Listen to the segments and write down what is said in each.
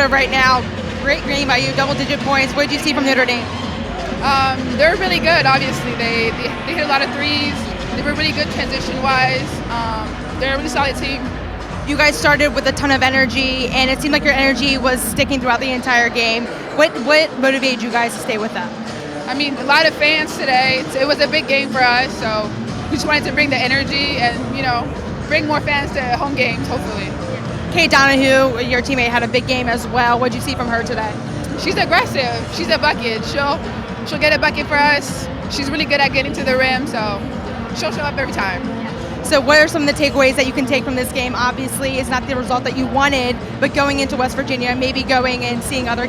quarter right now. Great game by you, double-digit points. What did you see from Notre Dame? They're really good, obviously. They hit a lot of threes. They were really good transition-wise. They're a really solid team. You guys started with a ton of energy, and it seemed like your energy was sticking throughout the entire game. What motivated you guys to stay with that? I mean, a lot of fans today. It was a big game for us, so we just wanted to bring the energy and, bring more fans to home games, hopefully. Kate Donahue, your teammate, had a big game as well. What did you see from her today? She's aggressive. She's a bucket. She'll get a bucket for us. She's really good at getting to the rim, so she'll show up every time. So what are some of the takeaways that you can take from this game? Obviously, it's not the result that you wanted, but going into West Virginia, maybe going and seeing other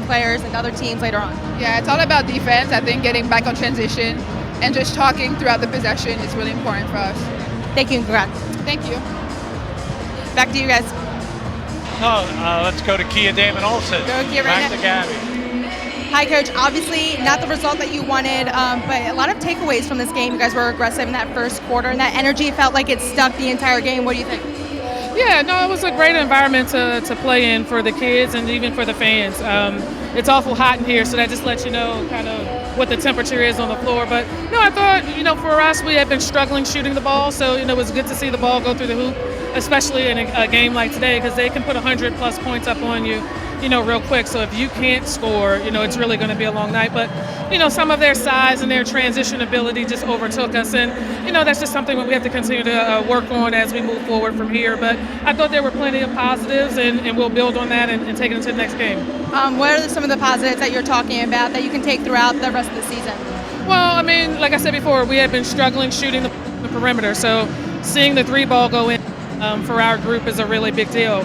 players and other teams later on. Yeah, it's all about defense. I think getting back on transition and just talking throughout the possession is really important for us. Thank you and congrats. Thank you. Back to you guys. Let's go to Kia Damon Olsen. Go Kia right Back now. to Gabby. Hi, Coach. Obviously, not the result that you wanted, but a lot of takeaways from this game. You guys were aggressive in that first quarter, and that energy felt like it stuck the entire game. What do you think? Yeah, no, it was a great environment to play in for the kids and even for the fans. It's awful hot in here, so that just lets you know kind of what the temperature is on the floor. But no, I thought, for us, we had been struggling shooting the ball, so, it was good to see the ball go through the hoop, especially in a game like today, because they can put 100-plus points up on you, real quick. So if you can't score, it's really going to be a long night. But, some of their size and their transition ability just overtook us. And, that's just something that we have to continue to work on as we move forward from here. But I thought there were plenty of positives, and we'll build on that and take it into the next game. What are some of the positives that you're talking about that you can take throughout the rest of the season? Well, I mean, like I said before, we had been struggling shooting the perimeter. So seeing the three ball go in for our group is a really big deal.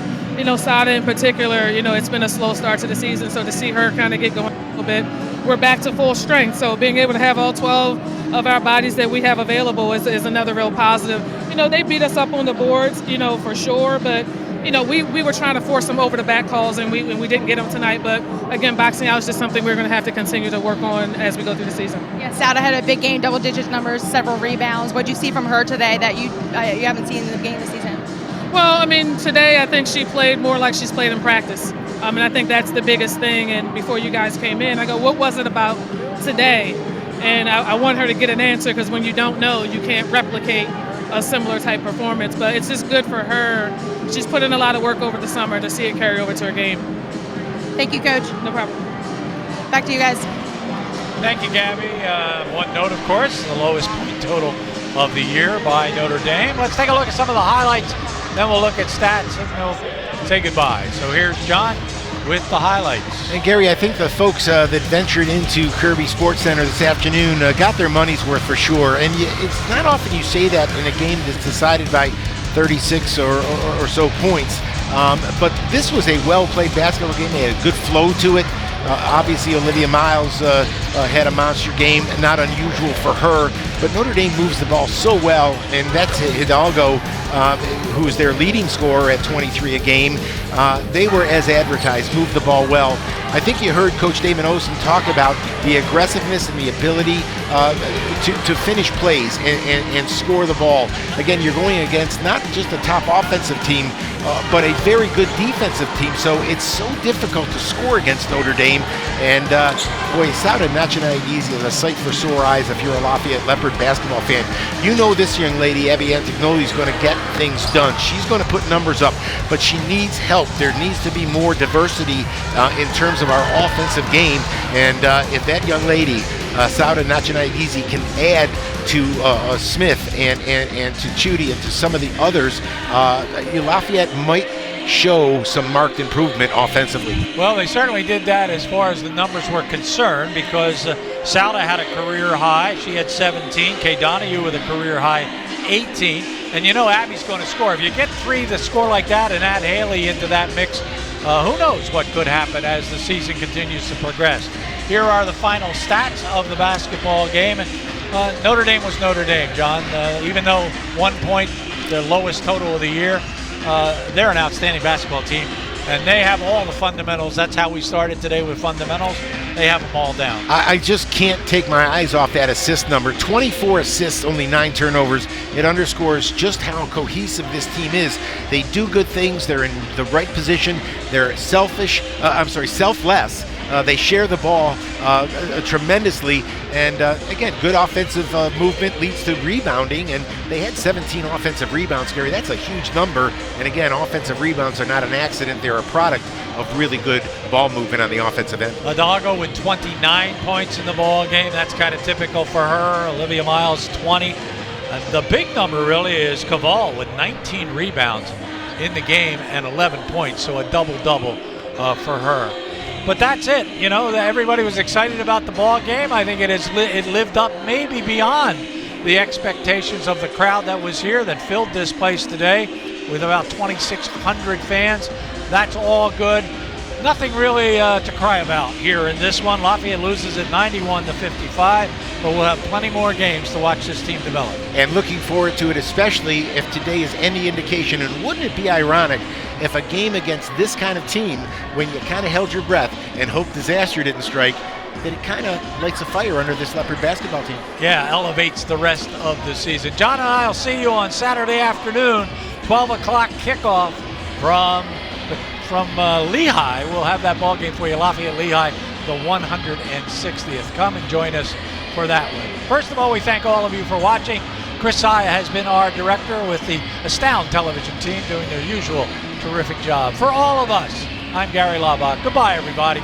Sada in particular, it's been a slow start to the season, so to see her kind of get going a little bit, we're back to full strength. So being able to have all 12 of our bodies that we have available is another real positive. They beat us up on the boards, for sure, but, we were trying to force them over the back calls, and we didn't get them tonight. But, again, boxing out is just something we're going to have to continue to work on as we go through the season. Yeah, Sada had a big game, double-digit numbers, several rebounds. What did you see from her today that you haven't seen in the game this season? Well, I mean, today I think she played more like she's played in practice. And I think that's the biggest thing. And before you guys came in, I go, what was it about today? And I want her to get an answer, because when you don't know, you can't replicate a similar type performance. But it's just good for her. She's put in a lot of work over the summer to see it carry over to her game. Thank you, Coach. No problem. Back to you guys. Thank you, Gabby. One note, of course, the lowest point total of the year by Notre Dame. Let's take a look at some of the highlights. Then we'll look at stats and we'll say goodbye. So here's John with the highlights. And Gary, I think the folks that ventured into Kirby Sports Center this afternoon got their money's worth for sure. And it's not often you say that in a game that's decided by 36 or so points. But this was a well-played basketball game. They had a good flow to it. Obviously, Olivia Miles had a monster game, not unusual for her. But Notre Dame moves the ball so well, and that's Hidalgo, who is their leading scorer at 23 a game. They were, as advertised, moved the ball well. I think you heard Coach Damon Olsen talk about the aggressiveness and the ability to finish plays and score the ball. Again, you're going against not just a top offensive team, but a very good defensive team. So it's so difficult to score against Notre Dame. And boy, Sada Nachanayagisi is a sight for sore eyes if you're a Lafayette Leopard basketball fan. You know this young lady, Abby Antignoli, is going to get things done. She's going to put numbers up, but she needs help. There needs to be more diversity in terms of our offensive game. And if that young lady, Sada Nachanayagisi, can add to Smith and to Chudy and to some of the others, Lafayette might show some marked improvement offensively. Well, they certainly did that as far as the numbers were concerned, because Sada had a career high. She had 17. Kay Donahue with a career high 18. And Abby's going to score. If you get three that score like that and add Haley into that mix, who knows what could happen as the season continues to progress. Here are the final stats of the basketball game. And Notre Dame was Notre Dame, John. Even though 1 point, the lowest total of the year, they're an outstanding basketball team. And they have all the fundamentals. That's how we started today with fundamentals. They have them all down. I just can't take my eyes off that assist number. 24 assists, only 9 turnovers. It underscores just how cohesive this team is. They do good things. They're in the right position. They're selfless. They share the ball tremendously. And again, good offensive movement leads to rebounding. And they had 17 offensive rebounds, Gary. That's a huge number. And again, offensive rebounds are not an accident. They're a product of really good ball movement on the offensive end. Hidalgo with 29 points in the ball game. That's kind of typical for her. Olivia Miles, 20. The big number really is Caval with 19 rebounds in the game and 11 points, so a double-double for her. But that's it. You know, everybody was excited about the ball game. I think it lived up maybe beyond the expectations of the crowd that was here that filled this place today with about 2,600 fans. That's all good. Nothing really to cry about here in this one. Lafayette loses at 91-55, but we'll have plenty more games to watch this team develop. And looking forward to it, especially if today is any indication. And wouldn't it be ironic if a game against this kind of team, when you kind of held your breath and hoped disaster didn't strike, that it kind of lights a fire under this Leopard basketball team? Yeah, elevates the rest of the season. John and I will see you on Saturday afternoon, 12 o'clock kickoff from Lehigh. We'll have that ball game for you. Lafayette Lehigh, the 160th. Come and join us for that one. First of all, we thank all of you for watching. Chris Saya has been our director with the Astound television team doing their usual terrific job. For all of us, I'm Gary Laubach. Goodbye, everybody.